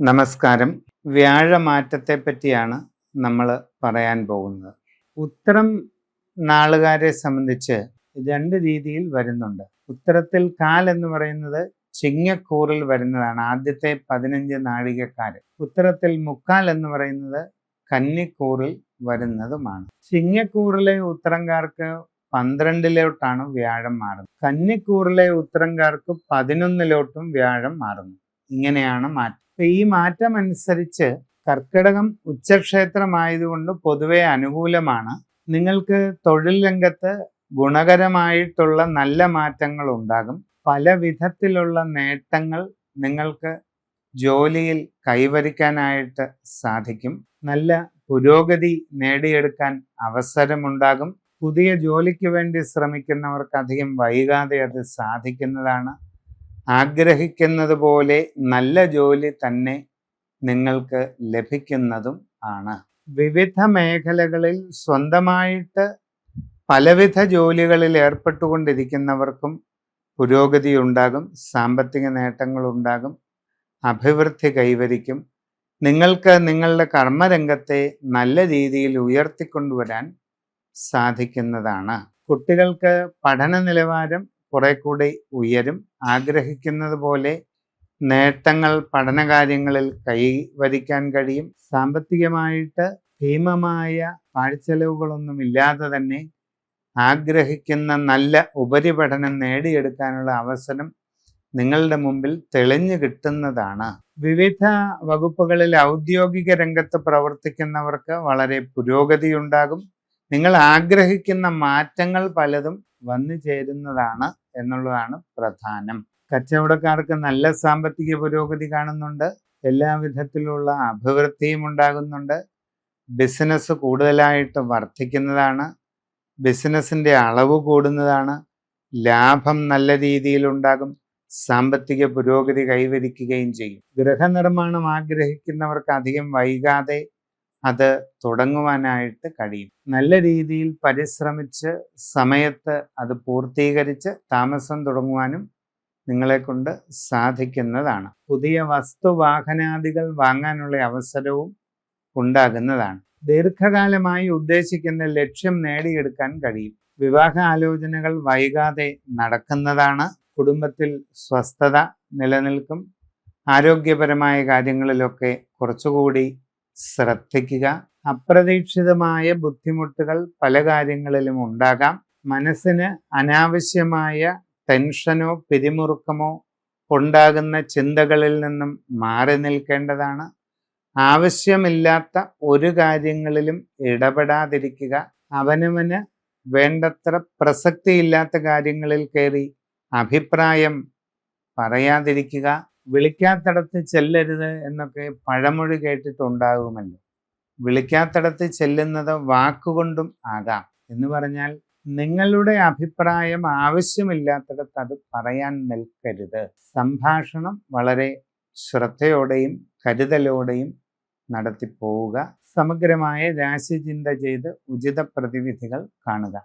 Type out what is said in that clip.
നമസ്കാരം. വ്യാഴമാറ്റത്തെ പറ്റിയാണ് നമ്മൾ പറയാൻ പോകുന്നത്. ഉത്തരം നാളുകാരെ സംബന്ധിച്ച് രണ്ട് രീതിയിൽ വരുന്നുണ്ട്. ഉത്തരത്തിൽ കാൽ എന്ന് പറയുന്നത് ചിങ്ങക്കൂറിൽ വരുന്നതാണ്, ആദ്യത്തെ 15 നാഴികക്കാര്. ഉത്തരത്തിൽ മുക്കാൽ എന്ന് പറയുന്നത് കന്നിക്കൂറിൽ വരുന്നതുമാണ്. ചിങ്ങക്കൂറിലെ ഉത്തരംകാർക്ക് 12 വ്യാഴം മാറുന്നത്. കന്നിക്കൂറിലെ ഉത്തരംകാർക്ക് 11 വ്യാഴം മാറുന്നു. ഇങ്ങനെയാണ് മാറ്റം. ഈ മാറ്റം അനുസരിച്ച് കർക്കിടകം ഉച്ചക്ഷേത്രമായതുകൊണ്ട് പൊതുവെ അനുകൂലമാണ്. നിങ്ങൾക്ക് തൊഴിൽ രംഗത്ത് ഗുണകരമായിട്ടുള്ള നല്ല മാറ്റങ്ങൾ ഉണ്ടാകും. പല വിധത്തിലുള്ള നേട്ടങ്ങൾ നിങ്ങൾക്ക് ജോലിയിൽ കൈവരിക്കാനായിട്ട് സാധിക്കും. നല്ല പുരോഗതി നേടിയെടുക്കാൻ അവസരമുണ്ടാകും. പുതിയ ജോലിക്ക് വേണ്ടി ശ്രമിക്കുന്നവർക്ക് അധികം വൈകാതെ അത് സാധിക്കുന്നതാണ്. ആഗ്രഹിക്കുന്നത് പോലെ നല്ല ജോലി തന്നെ നിങ്ങൾക്ക് ലഭിക്കുന്നതും ആണ്. വിവിധ മേഖലകളിൽ സ്വന്തമായിട്ട് പലവിധ ജോലികളിൽ ഏർപ്പെട്ടുകൊണ്ടിരിക്കുന്നവർക്കും പുരോഗതി ഉണ്ടാകും, സാമ്പത്തിക നേട്ടങ്ങളുണ്ടാകും, അഭിവൃദ്ധി കൈവരിക്കും. നിങ്ങൾക്ക് നിങ്ങളുടെ കർമ്മരംഗത്തെ നല്ല രീതിയിൽ ഉയർത്തിക്കൊണ്ടുവരാൻ സാധിക്കുന്നതാണ്. കുട്ടികൾക്ക് പഠന നിലവാരം കുറെ കൂടി ഉയരും. ആഗ്രഹിക്കുന്നത് പോലെ നേട്ടങ്ങൾ പഠനകാര്യങ്ങളിൽ കൈവരിക്കാൻ കഴിയും. സാമ്പത്തികമായിട്ട് ഭീമമായ പാഴ്ചെലവുകളൊന്നും ഇല്ലാതെ തന്നെ ആഗ്രഹിക്കുന്ന നല്ല ഉപരിപഠനം നേടിയെടുക്കാനുള്ള അവസരം നിങ്ങളുടെ മുമ്പിൽ തെളിഞ്ഞു കിട്ടുന്നതാണ്. വിവിധ വകുപ്പുകളിൽ ഔദ്യോഗിക രംഗത്ത് പ്രവർത്തിക്കുന്നവർക്ക് വളരെ പുരോഗതി ഉണ്ടാകും. നിങ്ങൾ ആഗ്രഹിക്കുന്ന മാറ്റങ്ങൾ പലതും വന്നു ചേരുന്നതാണ് എന്നുള്ളതാണ് പ്രധാനം. കച്ചവടക്കാർക്ക് നല്ല സാമ്പത്തിക പുരോഗതി കാണുന്നുണ്ട്. എല്ലാ വിധത്തിലുള്ള അഭിവൃദ്ധിയും ഉണ്ടാകുന്നുണ്ട്. ബിസിനസ് കൂടുതലായിട്ട് വർദ്ധിക്കുന്നതാണ്. ബിസിനസിൻ്റെ അളവ് കൂടുന്നതാണ്. ലാഭം നല്ല രീതിയിൽ ഉണ്ടാകും. സാമ്പത്തിക പുരോഗതി കൈവരിക്കുകയും ചെയ്യും. ഗൃഹനിർമ്മാണം ആഗ്രഹിക്കുന്നവർക്ക് അധികം വൈകാതെ അത് തുടങ്ങുവാനായിട്ട് കഴിയും. നല്ല രീതിയിൽ പരിശ്രമിച്ച് സമയത്ത് അത് പൂർത്തീകരിച്ച് താമസം തുടങ്ങുവാനും നിങ്ങളെ കൊണ്ട് സാധിക്കുന്നതാണ്. പുതിയ വസ്തുവാഹനാദികൾ വാങ്ങാനുള്ള അവസരവും ഉണ്ടാകുന്നതാണ്. ദീർഘകാലമായി ഉദ്ദേശിക്കുന്ന ലക്ഷ്യം നേടിയെടുക്കാൻ കഴിയും. വിവാഹ ആലോചനകൾ വൈകാതെ നടക്കുന്നതാണ്. കുടുംബത്തിൽ സ്വസ്ഥത നിലനിൽക്കും. ആരോഗ്യപരമായ കാര്യങ്ങളിലൊക്കെ കുറച്ചുകൂടി ശ്രദ്ധിക്കുക. അപ്രതീക്ഷിതമായ ബുദ്ധിമുട്ടുകൾ പല കാര്യങ്ങളിലും ഉണ്ടാകാം. മനസ്സിന് അനാവശ്യമായ ടെൻഷനോ പിരിമുറുക്കമോ ഉണ്ടാകുന്ന ചിന്തകളിൽ നിന്നും മാറി നിൽക്കേണ്ടതാണ്. ആവശ്യമില്ലാത്ത ഒരു കാര്യങ്ങളിലും ഇടപെടാതിരിക്കുക. അവനവന് വേണ്ടത്ര പ്രസക്തിയില്ലാത്ത കാര്യങ്ങളിൽ കയറി അഭിപ്രായം പറയാതിരിക്കുക. വിളിക്കാത്തിടത്ത് ചെല്ലരുത് എന്നൊക്കെ പഴമൊഴി കേട്ടിട്ടുണ്ടാകുമല്ലോ. വിളിക്കാത്തിടത്ത് ചെല്ലുന്നത് വാക്കുകൊണ്ടും ആകാം. എന്ന് പറഞ്ഞാൽ നിങ്ങളുടെ അഭിപ്രായം ആവശ്യമില്ലാത്തിടത്ത് അത് പറയാൻ നിൽക്കരുത്. സംഭാഷണം വളരെ ശ്രദ്ധയോടെയും കരുതലോടെയും നടത്തിപ്പോവുക. സമഗ്രമായ രാശിചിന്ത ചെയ്ത് ഉചിത പ്രതിവിധികൾ കാണുക.